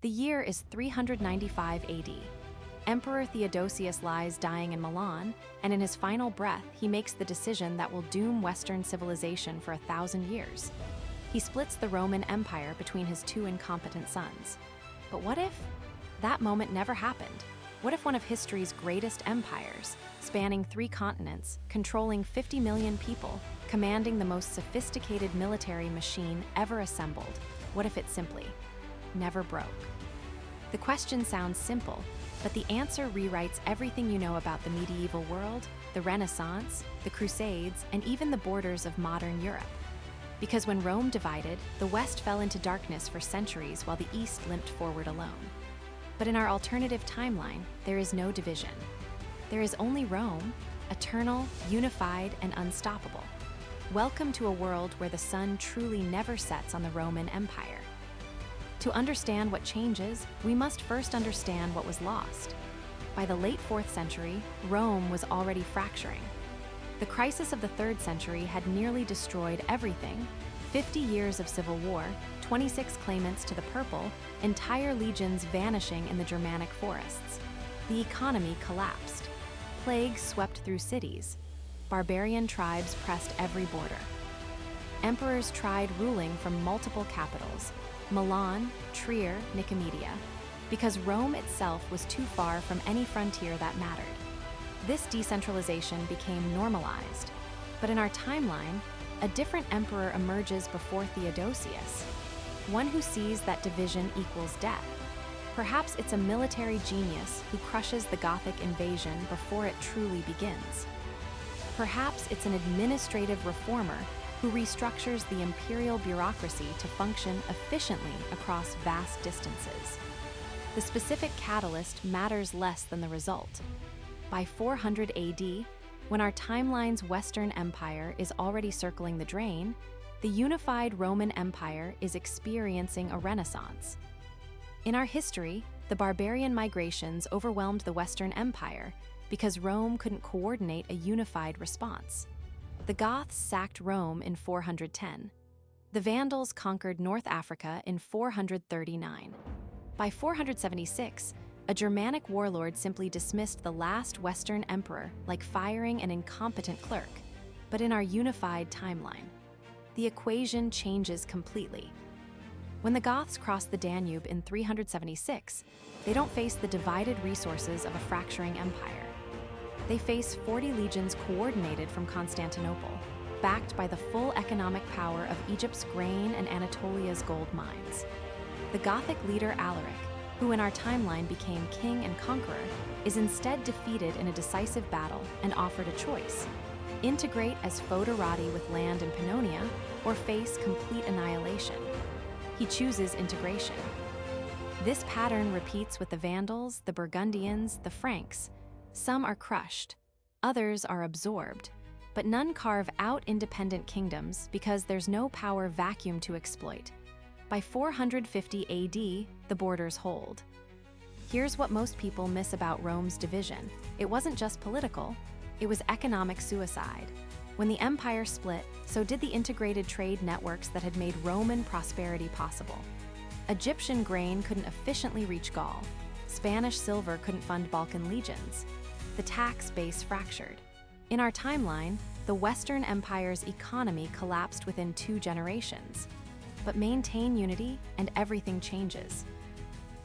The year is 395 AD. Emperor Theodosius lies dying in Milan, and in his final breath, he makes the decision that will doom Western civilization for 1,000 years. He splits the Roman Empire between his two incompetent sons. But what if that moment never happened? What if one of history's greatest empires, spanning 3 continents, controlling 50 million people, commanding the most sophisticated military machine ever assembled, what if it simply never broke? The question sounds simple, but the answer rewrites everything you know about the medieval world, the Renaissance, the Crusades, and even the borders of modern Europe. Because when Rome divided, the West fell into darkness for centuries while the East limped forward alone. But in our alternative timeline, there is no division. There is only Rome, eternal, unified, and unstoppable. Welcome to a world where the sun truly never sets on the Roman Empire. To understand what changes, we must first understand what was lost. By the late 4th century, Rome was already fracturing. The crisis of the 3rd century had nearly destroyed everything: 50 years of civil war, 26 claimants to the purple, entire legions vanishing in the Germanic forests. The economy collapsed. Plagues swept through cities. Barbarian tribes pressed every border. Emperors tried ruling from multiple capitals: Milan, Trier, Nicomedia, because Rome itself was too far from any frontier that mattered. This decentralization became normalized. But in our timeline, a different emperor emerges before Theodosius, one who sees that division equals death. Perhaps it's a military genius who crushes the Gothic invasion before it truly begins. Perhaps it's an administrative reformer who restructures the imperial bureaucracy to function efficiently across vast distances. The specific catalyst matters less than the result. By 400 AD, when our timeline's Western Empire is already circling the drain, the unified Roman Empire is experiencing a renaissance. In our history, the barbarian migrations overwhelmed the Western Empire because Rome couldn't coordinate a unified response. The Goths sacked Rome in 410. The Vandals conquered North Africa in 439. By 476, a Germanic warlord simply dismissed the last Western emperor like firing an incompetent clerk. But in our unified timeline, the equation changes completely. When the Goths cross the Danube in 376, they don't face the divided resources of a fracturing empire. They face 40 legions coordinated from Constantinople, backed by the full economic power of Egypt's grain and Anatolia's gold mines. The Gothic leader Alaric, who in our timeline became king and conqueror, is instead defeated in a decisive battle and offered a choice: integrate as foederati with land in Pannonia, or face complete annihilation. He chooses integration. This pattern repeats with the Vandals, the Burgundians, the Franks. Some are crushed, others are absorbed, but none carve out independent kingdoms because there's no power vacuum to exploit. By 450 AD, the borders hold. Here's what most people miss about Rome's division. It wasn't just political, it was economic suicide. When the empire split, so did the integrated trade networks that had made Roman prosperity possible. Egyptian grain couldn't efficiently reach Gaul. Spanish silver couldn't fund Balkan legions. The tax base fractured. In our timeline, the Western Empire's economy collapsed within 2 generations. But maintain unity and everything changes.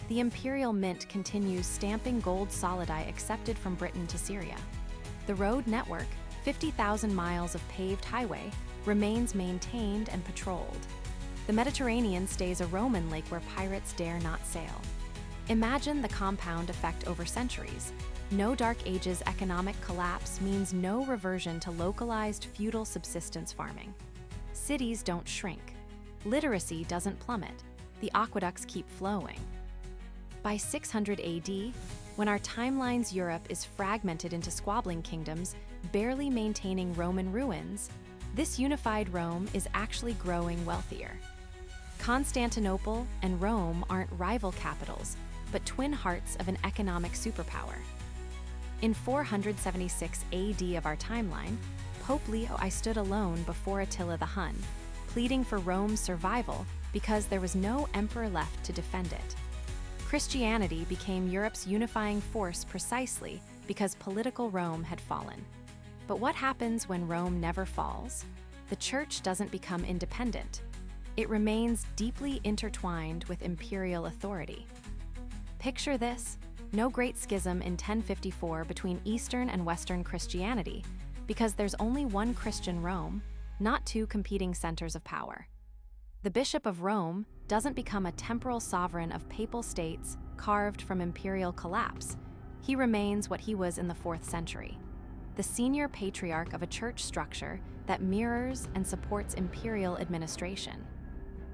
The imperial mint continues stamping gold solidi accepted from Britain to Syria. The road network, 50,000 miles of paved highway, remains maintained and patrolled. The Mediterranean stays a Roman lake where pirates dare not sail. Imagine the compound effect over centuries. No Dark Ages economic collapse means no reversion to localized feudal subsistence farming. Cities don't shrink. Literacy doesn't plummet. The aqueducts keep flowing. By 600 AD, when our timeline's Europe is fragmented into squabbling kingdoms, barely maintaining Roman ruins, this unified Rome is actually growing wealthier. Constantinople and Rome aren't rival capitals, but twin hearts of an economic superpower. In 476 AD of our timeline, Pope Leo I stood alone before Attila the Hun, pleading for Rome's survival because there was no emperor left to defend it. Christianity became Europe's unifying force precisely because political Rome had fallen. But what happens when Rome never falls? The Church doesn't become independent. It remains deeply intertwined with imperial authority. Picture this: no great schism in 1054 between Eastern and Western Christianity, because there's only one Christian Rome, not two competing centers of power. The Bishop of Rome doesn't become a temporal sovereign of papal states carved from imperial collapse. He remains what he was in the 4th century, the senior patriarch of a church structure that mirrors and supports imperial administration.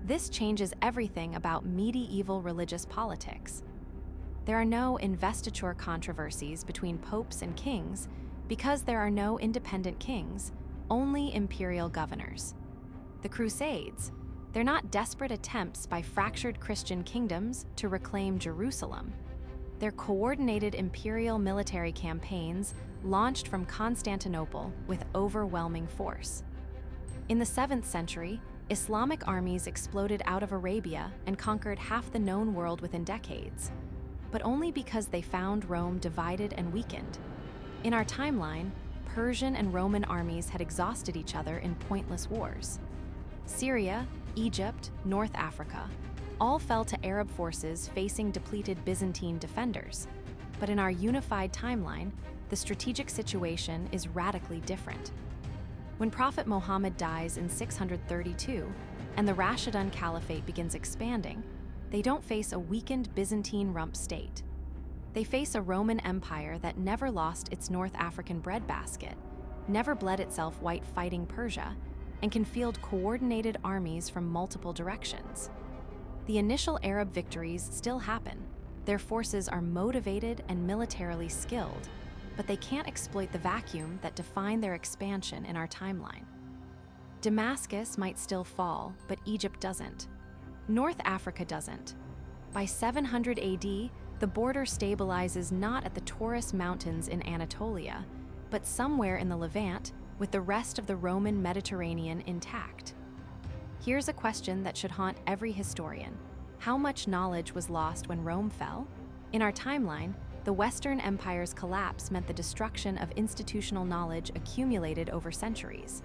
This changes everything about medieval religious politics. There are no investiture controversies between popes and kings because there are no independent kings, only imperial governors. The Crusades, they're not desperate attempts by fractured Christian kingdoms to reclaim Jerusalem. They're coordinated imperial military campaigns launched from Constantinople with overwhelming force. In the 7th century, Islamic armies exploded out of Arabia and conquered half the known world within decades, but only because they found Rome divided and weakened. In our timeline, Persian and Roman armies had exhausted each other in pointless wars. Syria, Egypt, North Africa, all fell to Arab forces facing depleted Byzantine defenders. But in our unified timeline, the strategic situation is radically different. When Prophet Muhammad dies in 632 and the Rashidun Caliphate begins expanding, they don't face a weakened Byzantine rump state. They face a Roman Empire that never lost its North African breadbasket, never bled itself white fighting Persia, and can field coordinated armies from multiple directions. The initial Arab victories still happen. Their forces are motivated and militarily skilled, but they can't exploit the vacuum that defined their expansion in our timeline. Damascus might still fall, but Egypt doesn't. North Africa doesn't. By 700 AD, the border stabilizes not at the Taurus Mountains in Anatolia, but somewhere in the Levant, with the rest of the Roman Mediterranean intact. Here's a question that should haunt every historian. How much knowledge was lost when Rome fell? In our timeline, the Western Empire's collapse meant the destruction of institutional knowledge accumulated over centuries.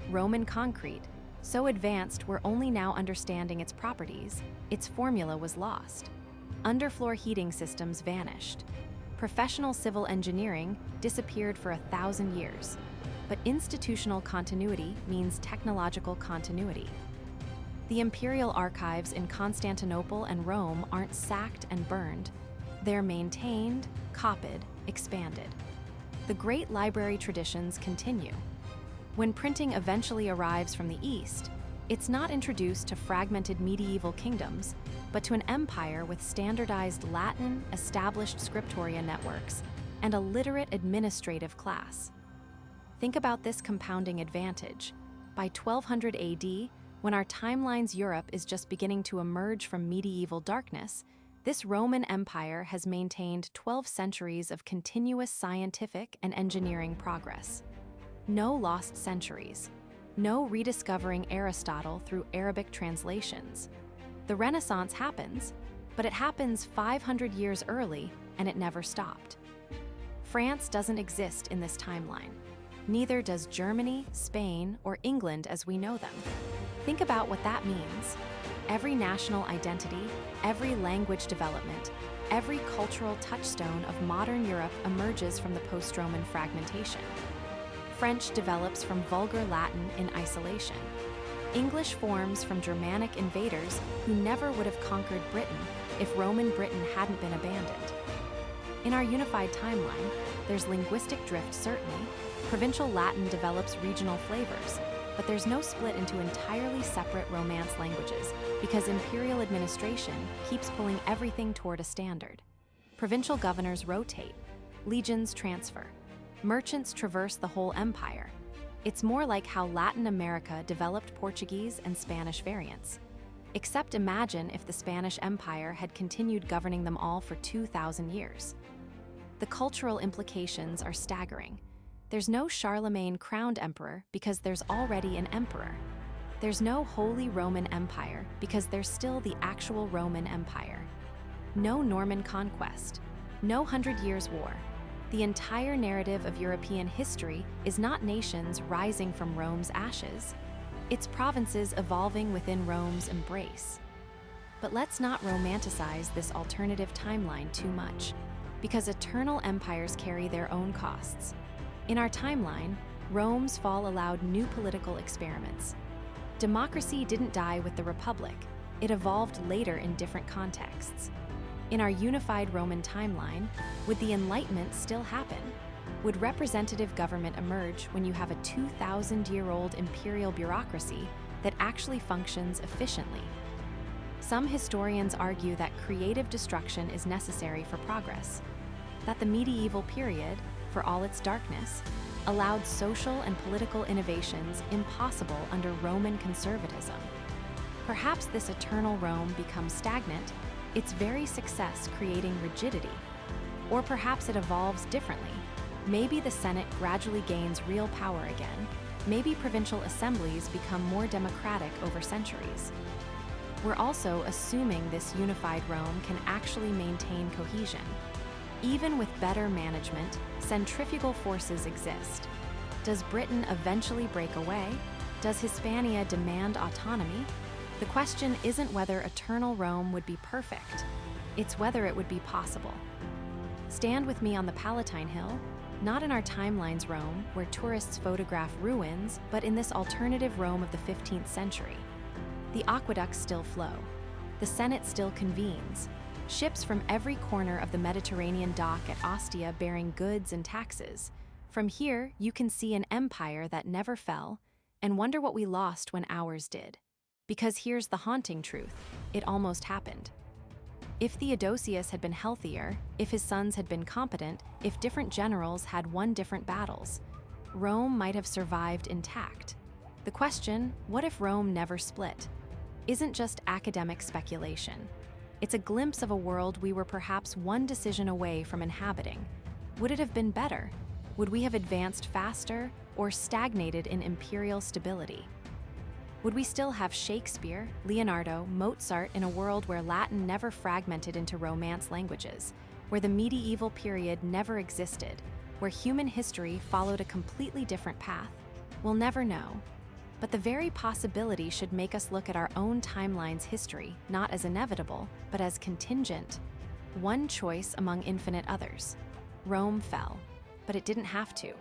Roman concrete, so advanced we're only now understanding its properties, its formula was lost. Underfloor heating systems vanished. Professional civil engineering disappeared for 1,000 years. But institutional continuity means technological continuity. The imperial archives in Constantinople and Rome aren't sacked and burned. They're maintained, copied, expanded. The great library traditions continue. When printing eventually arrives from the East, it's not introduced to fragmented medieval kingdoms, but to an empire with standardized Latin, established scriptoria networks, and a literate administrative class. Think about this compounding advantage. By 1200 AD, when our timeline's Europe is just beginning to emerge from medieval darkness, this Roman Empire has maintained 12 centuries of continuous scientific and engineering progress. No lost centuries. No rediscovering Aristotle through Arabic translations. The Renaissance happens, but it happens 500 years early, and it never stopped. France doesn't exist in this timeline. Neither does Germany, Spain, or England as we know them. Think about what that means. Every national identity, every language development, every cultural touchstone of modern Europe emerges from the post-Roman fragmentation. French develops from vulgar Latin in isolation. English forms from Germanic invaders who never would have conquered Britain if Roman Britain hadn't been abandoned. In our unified timeline, there's linguistic drift certainly. Provincial Latin develops regional flavors, but there's no split into entirely separate Romance languages because imperial administration keeps pulling everything toward a standard. Provincial governors rotate, legions transfer, merchants traverse the whole empire. It's more like how Latin America developed Portuguese and Spanish variants. Except imagine if the Spanish Empire had continued governing them all for 2,000 years. The cultural implications are staggering. There's no Charlemagne crowned emperor because there's already an emperor. There's no Holy Roman Empire because there's still the actual Roman Empire. No Norman conquest. No 100 Years' War. The entire narrative of European history is not nations rising from Rome's ashes. It's provinces evolving within Rome's embrace. But let's not romanticize this alternative timeline too much, because eternal empires carry their own costs. In our timeline, Rome's fall allowed new political experiments. Democracy didn't die with the Republic, it evolved later in different contexts. In our unified Roman timeline, would the Enlightenment still happen? Would representative government emerge when you have a 2,000-year-old imperial bureaucracy that actually functions efficiently? Some historians argue that creative destruction is necessary for progress, that the medieval period, for all its darkness, allowed social and political innovations impossible under Roman conservatism. Perhaps this eternal Rome becomes stagnant, its very success creating rigidity. Or perhaps it evolves differently. Maybe the Senate gradually gains real power again. Maybe provincial assemblies become more democratic over centuries. We're also assuming this unified Rome can actually maintain cohesion. Even with better management, centrifugal forces exist. Does Britain eventually break away? Does Hispania demand autonomy? The question isn't whether eternal Rome would be perfect, it's whether it would be possible. Stand with me on the Palatine Hill, not in our timeline's Rome, where tourists photograph ruins, but in this alternative Rome of the 15th century. The aqueducts still flow. The Senate still convenes. Ships from every corner of the Mediterranean dock at Ostia bearing goods and taxes. From here, you can see an empire that never fell, and wonder what we lost when ours did. Because here's the haunting truth, it almost happened. If Theodosius had been healthier, if his sons had been competent, if different generals had won different battles, Rome might have survived intact. The question, what if Rome never split, isn't just academic speculation. It's a glimpse of a world we were perhaps one decision away from inhabiting. Would it have been better? Would we have advanced faster or stagnated in imperial stability? Would we still have Shakespeare, Leonardo, Mozart in a world where Latin never fragmented into Romance languages, where the medieval period never existed, where human history followed a completely different path? We'll never know. But the very possibility should make us look at our own timeline's history, not as inevitable, but as contingent. One choice among infinite others. Rome fell, but it didn't have to.